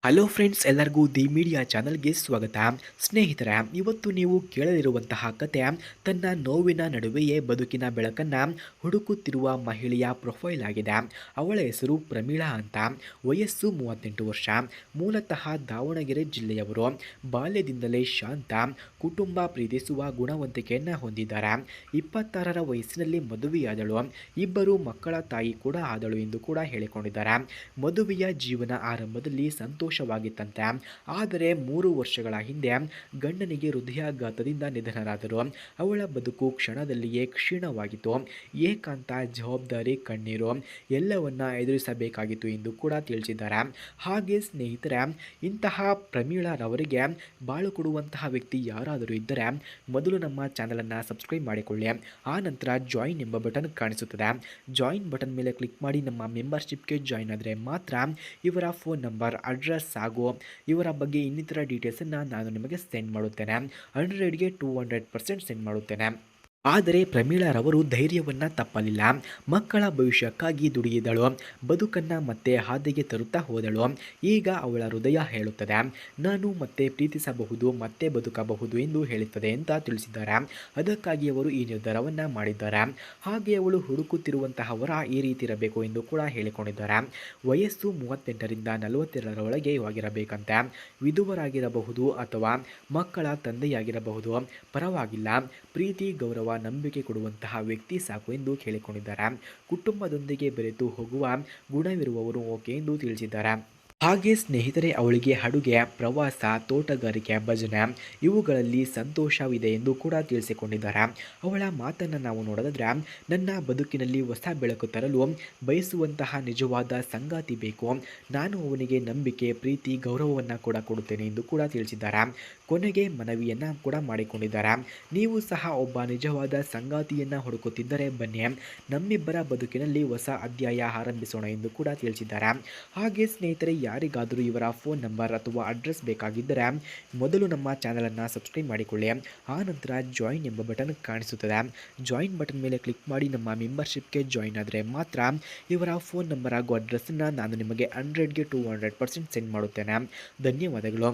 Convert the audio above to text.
Hello friends, ಎಲ್ಲರಿಗೂ the media ಚಾನಲ್ಗೆ ಸ್ವಾಗತ. ಸ್ನೇಹಿತರೆ, ಇವತ್ತು ನೀವು ಕೇಳಲಿರುವಂತಹ ಕತೆ ತನ್ನ ನೋವಿನ ನಡುವೆಯೇ ಬದುಕಿನ ಬೆಳಕನ್ನು ಹುಡುಕುತ್ತಿರುವ ಮಹಿಳೆಯ ಪ್ರೊಫೈಲ್ ಆಗಿದೆ. ಅವಳ ಹೆಸರು ಪ್ರಮೀಳಾ ಅಂತ. ವಯಸ್ಸು 38 ವರ್ಷ. ಮೂಲತಃ ದಾವಣಗೆರೆ ಜಿಲ್ಲೆಯವರು. ಬಾಲ್ಯದಿಂದಲೇ ಶಾಂತ, ಕುಟುಂಬ ಪ್ರೀತಿಸುವ ಗುಣವಂತಿಕೆಯನ್ನು ಹೊಂದಿದ್ದಾರೆ. 26ರ ವಯಸ್ಸಿನಲ್ಲಿ ಮದುವೆಯಾದಳು. ಇಬ್ಬರು ಮಕ್ಕಳ ತಾಯಿ ಕೂಡ ಆದಳು ಎಂದು ಕೂಡ ಹೇಳಿಕೊಂಡಿದ್ದಾರೆ. ಮದುವೆಯ ಜೀವನ ಆರಂಭದಲ್ಲಿ ಸಂತೋಷವಾಗಿತ್ತಂತೆ. ಆದರೆ 3 ವರ್ಷಗಳ ಹಿಂದೆ ಗಂಡನಿಗೆ ಹೃದಯಾಘಾತದಿಂದ ನಿಧನರಾದರು. ಅವಳ ಬದುಕು ಕ್ಷಣದಲ್ಲಿಯೇ ಕ್ಷೀಣವಾಗಿತ್ತು. ಏಕಾಂತ, ಜವಾಬ್ದಾರಿ, ಕಣ್ಣೀರು ಎಲ್ಲವನ್ನ ಎದುರಿಸಬೇಕಾಗಿತ್ತು ಎಂದು ಕೂಡ ತಿಳಿಸಿದ್ದಾರೆ. ಹಾಗೆ ಸ್ನೇಹಿತರೆ, ಇಂತಹ ಪ್ರಮೀಳಾರವರಿಗೆ ಬಾಳು ಕೊಡುವಂತಹ ವ್ಯಕ್ತಿ ಯಾರಾದರೂ ಇದ್ದರೆ ಮೊದಲು ನಮ್ಮ ಚಾನಲನ್ನು ಸಬ್ಸ್ಕ್ರೈಬ್ ಮಾಡಿಕೊಳ್ಳಿ. ಆ ನಂತರ ಜಾಯಿನ್ ಎಂಬ ಬಟನ್ ಕಾಣಿಸುತ್ತದೆ. ಜಾಯಿನ್ ಬಟನ್ ಮೇಲೆ ಕ್ಲಿಕ್ ಮಾಡಿ ನಮ್ಮ ಮೆಂಬರ್ಶಿಪ್ಗೆ ಜಾಯಿನ್ ಆದರೆ ಮಾತ್ರ ಇವರ ಫೋನ್ ನಂಬರ್, ಅಡ್ರೆಸ್ ಹಾಗೂ ಇವರ ಬಗ್ಗೆ ಇನ್ನಿತರ ಡೀಟೇಲ್ಸನ್ನು ನಾನು ನಿಮಗೆ ಸೆಂಡ್ ಮಾಡುತ್ತೇನೆ. 100ಗೆ 200% ಸೆಂಡ್ ಮಾಡುತ್ತೇನೆ. ಆದರೆ ಪ್ರಮೀಳಾರವರು ಧೈರ್ಯವನ್ನು ತಪ್ಪಲಿಲ್ಲ. ಮಕ್ಕಳ ಭವಿಷ್ಯಕ್ಕಾಗಿ ದುಡಿಯಿದಳು. ಬದುಕನ್ನು ಮತ್ತೆ ಹಾದಿಗೆ ತರುತ್ತಾ ಹೋದಳು. ಈಗ ಅವಳ ಹೃದಯ ಹೇಳುತ್ತದೆ, ನಾನು ಮತ್ತೆ ಪ್ರೀತಿಸಬಹುದು, ಮತ್ತೆ ಬದುಕಬಹುದು ಎಂದು ಹೇಳುತ್ತದೆ ಅಂತ ತಿಳಿಸಿದ್ದಾರೆ. ಅದಕ್ಕಾಗಿ ಅವರು ಈ ನಿರ್ಧಾರವನ್ನು ಮಾಡಿದ್ದಾರೆ. ಹಾಗೆ ಅವಳು ಹುಡುಕುತ್ತಿರುವಂತಹವರ ಈ ರೀತಿ ಇರಬೇಕು ಎಂದು ಕೂಡ ಹೇಳಿಕೊಂಡಿದ್ದಾರೆ. ವಯಸ್ಸು 38ರಿಂದ 42ರ ಒಳಗೆ ಆಗಿರಬೇಕಂತೆ. ವಿಧುವರಾಗಿರಬಹುದು ಅಥವಾ ಮಕ್ಕಳ ತಂದೆಯಾಗಿರಬಹುದು, ಪರವಾಗಿಲ್ಲ. ಪ್ರೀತಿ, ಗೌರವ, ನಂಬಿಕೆ ಕೊಡುವಂತಹ ವ್ಯಕ್ತಿ ಸಾಕು ಎಂದು ಹೇಳಿಕೊಂಡಿದ್ದಾರೆ. ಕುಟುಂಬದೊಂದಿಗೆ ಬೆರೆತು ಹೋಗುವ ಗುಣವಿರುವವರು ಓಕೆ ಎಂದು ತಿಳಿಸಿದ್ದಾರೆ. ಹಾಗೆ ಸ್ನೇಹಿತರೆ, ಅವಳಿಗೆ ಅಡುಗೆ, ಪ್ರವಾಸ, ತೋಟಗಾರಿಕೆ, ಭಜನೆ ಇವುಗಳಲ್ಲಿ ಸಂತೋಷವಿದೆ ಎಂದು ಕೂಡ ತಿಳಿಸಿಕೊಂಡಿದ್ದಾರೆ. ಅವಳ ಮಾತನ್ನು ನಾವು ನೋಡೋದಾದ್ರೆ, ನನ್ನ ಬದುಕಿನಲ್ಲಿ ಹೊಸ ಬೆಳಕು ತರಲು ಬಯಸುವಂತಹ ನಿಜವಾದ ಸಂಗಾತಿ ಬೇಕು. ನಾನು ಅವನಿಗೆ ನಂಬಿಕೆ, ಪ್ರೀತಿ, ಗೌರವವನ್ನು ಕೂಡ ಕೊಡುತ್ತೇನೆ ಎಂದು ಕೂಡ ತಿಳಿಸಿದ್ದಾರೆ. ಕೊನೆಗೆ ಮನವಿಯನ್ನು ಕೂಡ ಮಾಡಿಕೊಂಡಿದ್ದಾರೆ. ನೀವು ಸಹ ಒಬ್ಬ ನಿಜವಾದ ಸಂಗಾತಿಯನ್ನು ಹುಡುಕುತ್ತಿದ್ದರೆ ಬನ್ನಿ, ನಮ್ಮಿಬ್ಬರ ಬದುಕಿನಲ್ಲಿ ಹೊಸ ಅಧ್ಯಾಯ ಆರಂಭಿಸೋಣ ಎಂದು ಕೂಡ ತಿಳಿಸಿದ್ದಾರೆ. ಹಾಗೆ ಸ್ನೇಹಿತರೆ, ಯಾರಿಗಾದರೂ ಇವರ ಫೋನ್ ನಂಬರ್ ಅಥವಾ ಅಡ್ರೆಸ್ ಬೇಕಾಗಿದ್ದರೆ ಮೊದಲು ನಮ್ಮ ಚಾನಲನ್ನು ಸಬ್ಸ್ಕ್ರೈಬ್ ಮಾಡಿಕೊಳ್ಳಿ. ಆ ನಂತರ ಜಾಯಿನ್ ಎಂಬ ಬಟನ್ ಕಾಣಿಸುತ್ತದೆ. ಜಾಯಿನ್ ಬಟನ್ ಮೇಲೆ ಕ್ಲಿಕ್ ಮಾಡಿ ನಮ್ಮ ಮೆಂಬರ್ಶಿಪ್ಗೆ ಜಾಯಿನ್ ಆದರೆ ಮಾತ್ರ ಇವರ ಫೋನ್ ನಂಬರ್ ಹಾಗೂ ಅಡ್ರೆಸ್ಸನ್ನು ನಾನು ನಿಮಗೆ 100ಗೆ 200% ಸೆಂಡ್ ಮಾಡುತ್ತೇನೆ. ಧನ್ಯವಾದಗಳು.